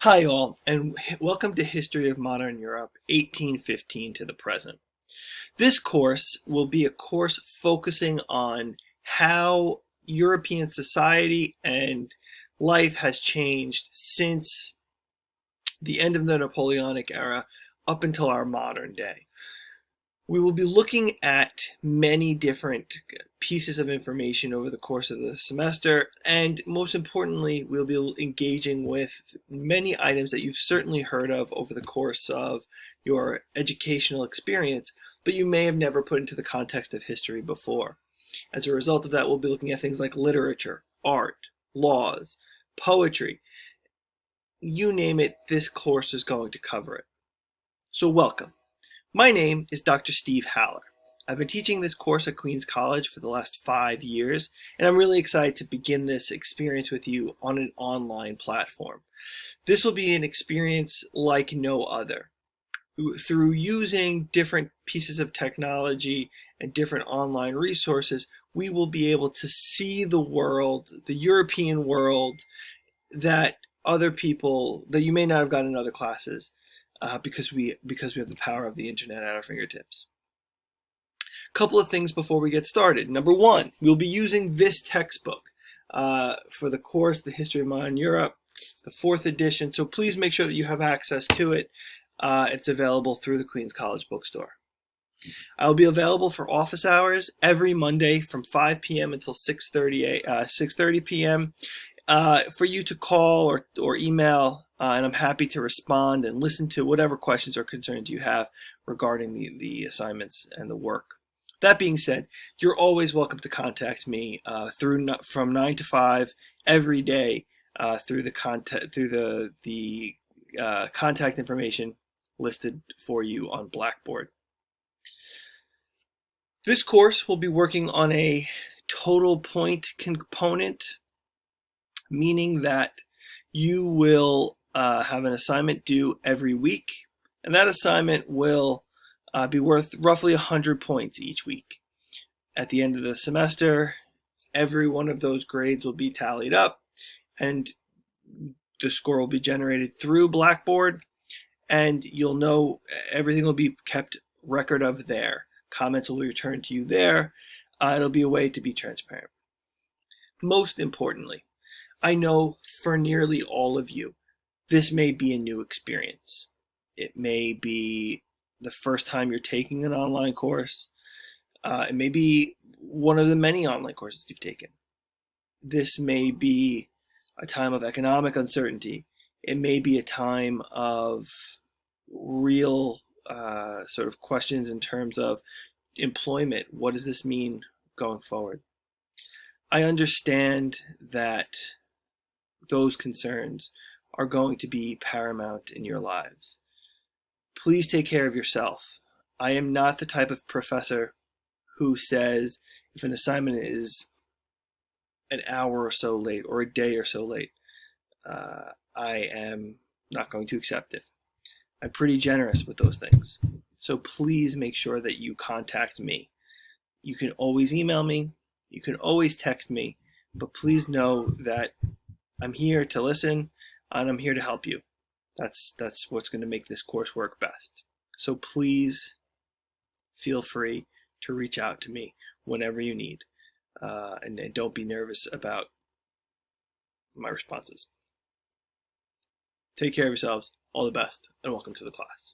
Hi all, and welcome to History of Modern Europe, 1815 to the present. This course will be a course focusing on how European society and life has changed since the end of the Napoleonic era up until our modern day. We will be looking at many different pieces of information over the course of the semester, and most importantly, we'll be engaging with many items that you've certainly heard of over the course of your educational experience, but you may have never put into the context of history before. As a result of that, we'll be looking at things like literature, art, laws, poetry. You name it, this course is going to cover it. So welcome. My name is Dr. Steve Haller. I've been teaching this course at Queens College for the last 5 years, and I'm really excited to begin this experience with you on an online platform. This will be an experience like no other. Through using different pieces of technology and different online resources, we will be able to see the world, the European world, that other people, that you may not have gotten in other classes, because we have the power of the internet at our fingertips. A couple of things before we get started. Number one, we'll be using this textbook for the course, The History of Modern Europe, the 4th edition, so please make sure that you have access to it. It's available through the Queens College bookstore. I will be available for office hours every Monday from 5 p.m. until 6:30 p.m. For you to call or email, and I'm happy to respond and listen to whatever questions or concerns you have regarding the assignments and the work. That being said, you're always welcome to contact me from 9 to 5 every day through the contact information listed for you on Blackboard. This course will be working on a total point component, meaning that you will have an assignment due every week, and that assignment will be worth roughly 100 points each week. At the end of the semester, every one of those grades will be tallied up, and the score will be generated through Blackboard, and you'll know everything will be kept record of there. Comments will be returned to you there. It'll be a way to be transparent. Most importantly, I know for nearly all of you, this may be a new experience. It may be the first time you're taking an online course. It may be one of the many online courses you've taken. This may be a time of economic uncertainty. It may be a time of real sort of questions in terms of employment. What does this mean going forward? I understand that those concerns are going to be paramount in your lives. Please take care of yourself. I am not the type of professor who says if an assignment is an hour or so late or a day or so late, I am not going to accept it. I'm pretty generous with those things. So please make sure that you contact me. You can always email me, you can always text me, but please know that I'm here to listen and I'm here to help you. That's what's going to make this course work best. So please feel free to reach out to me whenever you need, and don't be nervous about my responses. Take care of yourselves. All the best, and welcome to the class.